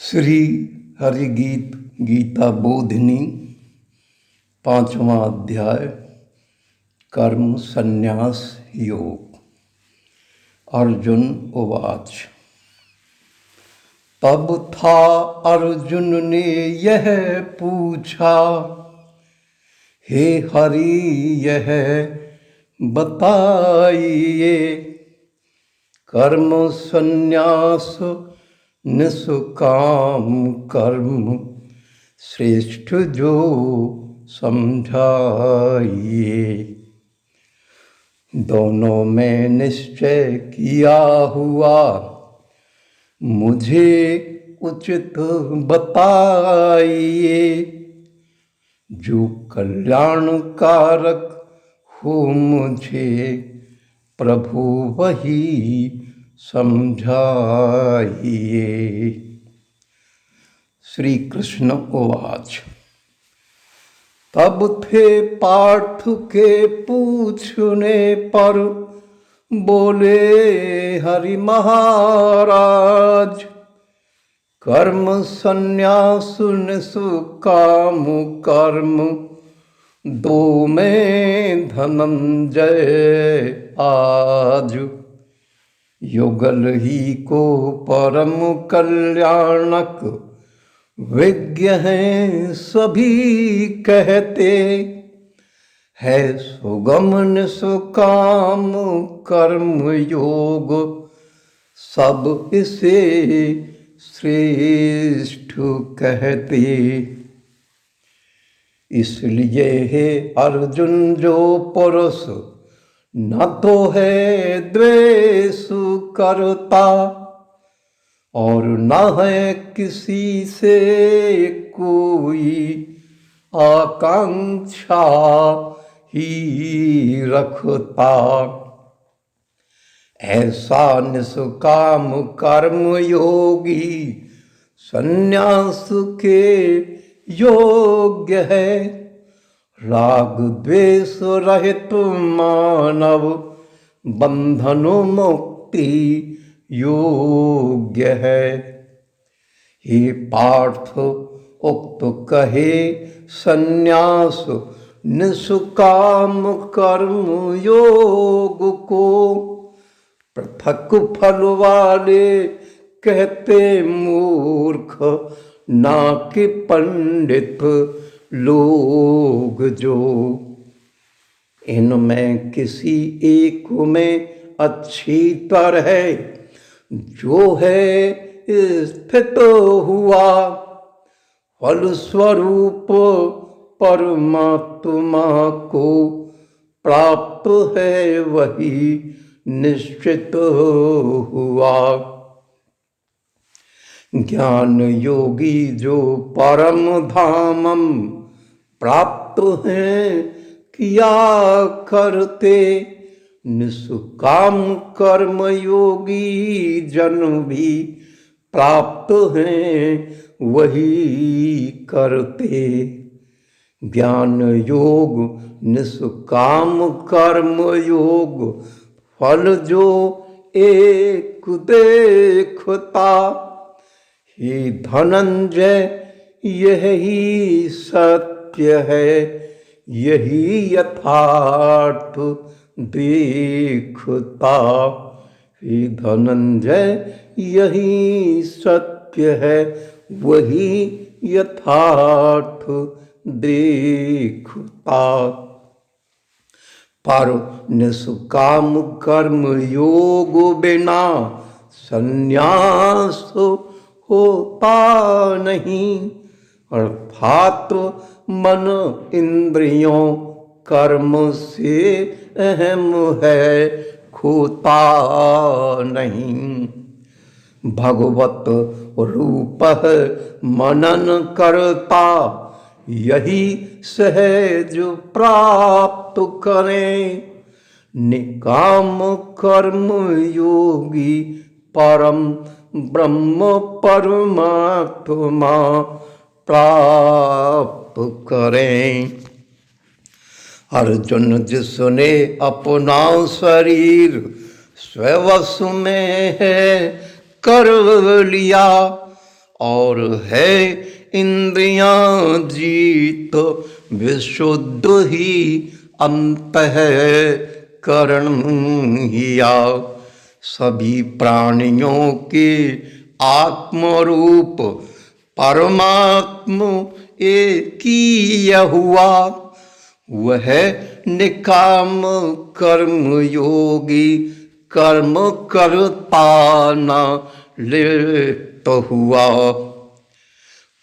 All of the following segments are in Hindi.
श्री हरिगीत गीता बोधिनी 5वां अध्याय कर्म संन्यास योग। अर्जुन उवाच। तब था अर्जुन ने यह पूछा, हे हरि यह बताइए, कर्म संन्यास निष्काम कर्म श्रेष्ठ जो समझाइए। दोनों में निश्चय किया हुआ, मुझे उचित बताइए। जो कल्याणकारक हो मुझे प्रभु वही समझाइए। श्री कृष्ण उवाच। तब थे पार्थ के पूछने पर बोले हरि महाराज, कर्म संन्यास निष्काम कर्म दो में धनंजय आज। युगल ही को परम कल्याणक विज्ञ हैं सभी कहते। है सुगम निष्काम कर्म योग, सब इसे श्रेष्ठ कहते। इसलिए है अर्जुन जो पुरुष न तो है द्वेष करता, और न है किसी से कोई आकांक्षा ही रखता। ऐसा निष्काम कर्म योगी संन्यास के योग्य है। राग द्वेष रहित मानव बंधन मुक्ति योग्य है। हे पार्थ उक्त कहे संन्यास निष्काम कर्म योग को, पृथक फल वाले कहते मूर्ख, ना कि पंडित लोग जो। इनमें किसी एक में अच्छी तरह जो है स्थित हुआ, फलस्वरूप परमात्मा को प्राप्त है वही निश्चित हुआ। ज्ञान योगी जो परम धामम प्राप्त हैं किया करते, निष्काम कर्म योगी जन भी प्राप्त हैं वही करते। ज्ञान योग निष्काम कर्म योग फल जो एक देखता। हे धनंजय यही सत्य है, यही यथार्थ देखता। हे धनंजय यही सत्य है, वही यथार्थ देखता। पर निष्काम कर्म योग बिना संन्यास होता नहीं। अर्थात मन इंद्रियों कर्म से अहम है, खोता नहीं। भगवत रूप मनन करता, यही सहज प्राप्त करें। निकाम कर्म योगी परम ब्रह्म परमात्मा प्राप्त करें। अर्जुन जिसने अपना शरीर स्ववश में है कर लिया, और है इंद्रियां जीत विशुद्ध ही अंतःकरण हिया। सभी प्राणियों के आत्मरूप परमात्म एक ही हुआ। वह निकाम कर्म योगी कर्म करता न लिप्त हुआ।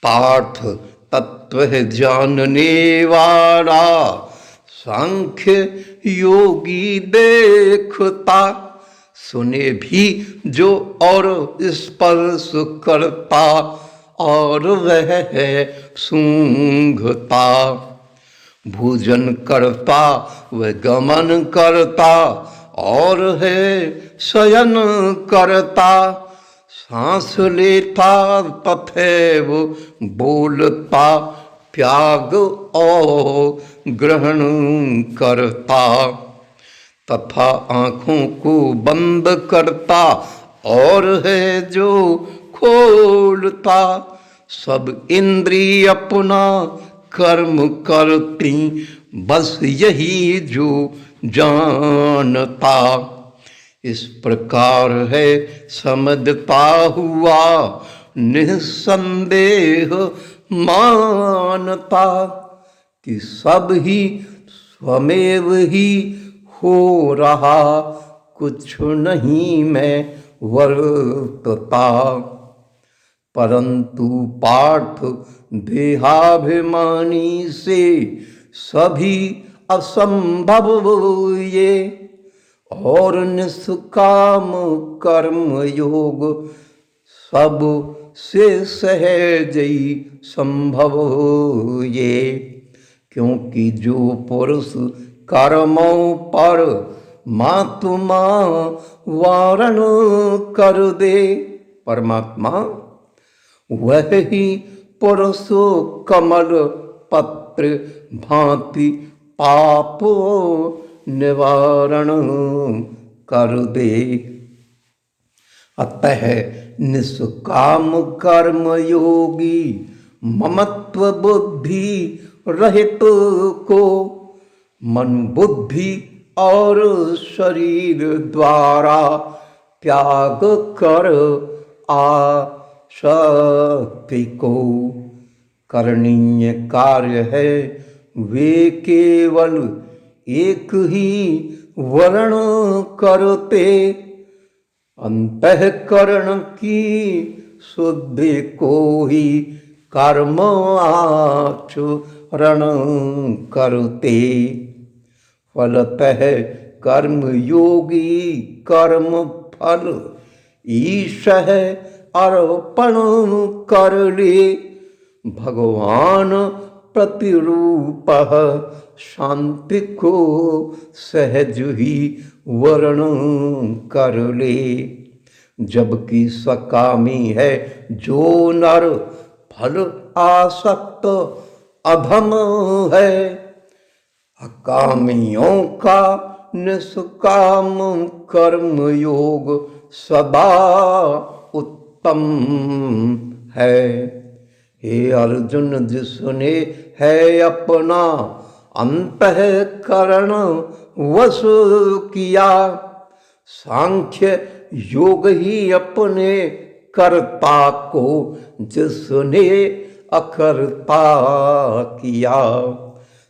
पार्थ तत्व जानने वाला सांख्य योगी देखता, सुने भी जो और स्पर्श करता और वह है सूंघता। भोजन करता वह गमन करता और है शयन करता। सांस लेता तथैव बोलता, त्याग और ग्रहण करता तथा आँखों को बंद करता और है जो खोलता। सब इंद्रिय अपना कर्म करती, बस यही जो जानता। इस प्रकार है समझता हुआ निसंदेह मानता कि सब ही स्वमेव ही हो रहा, कुछ नहीं मैं वर्तता। परंतु पार्थ देहाभिमानी से सभी असंभव ये, और निष्काम कर्म योग सब से सहज ही संभव ये। क्योंकि जो पुरुष कर्मों पर महात्मा वारण कर दे, परमात्मा वह ही पुरुष कमल पत्र भांति पाप निवारण कर दे। अतः निष्काम कर्म योगी ममत्व बुद्धि रहित को मन बुद्धि और शरीर द्वारा त्याग कर आसक्ति को। करणीय कार्य है वे केवल एक ही वर्ण करते, अंतःकरण की शुद्धि को ही कर्म आचरण करते। फलतः कर्म योगी कर्म फल ईश अर्पण कर ले। भगवान प्रतिरूप शांति को सहज ही वर्ण कर ले। जबकि सकामी है जो नर फल आसक्त अधम है, अकामियों का निष्काम कर्म योग सदा उत्तम है। हे अर्जुन, जिसने है अपना अंतःकरण वश किया, सांख्य योग ही अपने कर्ता को जिसने अकर्ता किया।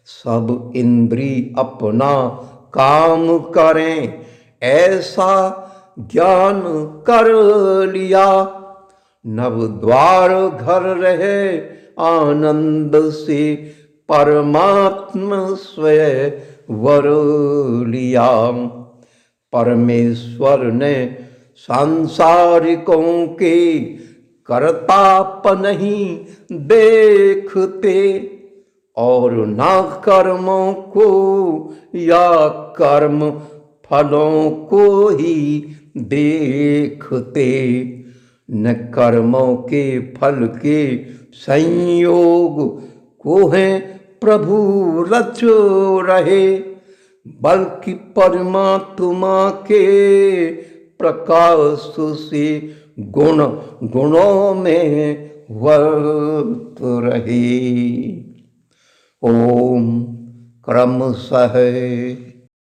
सब इंद्री अपना काम करें ऐसा ज्ञान कर लिया। नव द्वार घर रहे आनंद से परमात्मा स्वयं वर लिया। परमेश्वर ने सांसारिकों के कर्तापन ही देखते और ना कर्मों को या कर्म फलों को ही देखते। न कर्मों के फल के संयोग को है प्रभु रच रहे, बल्कि परमात्मा के प्रकाश से गुण गुणों में वर्त रही। ओम क्रमशः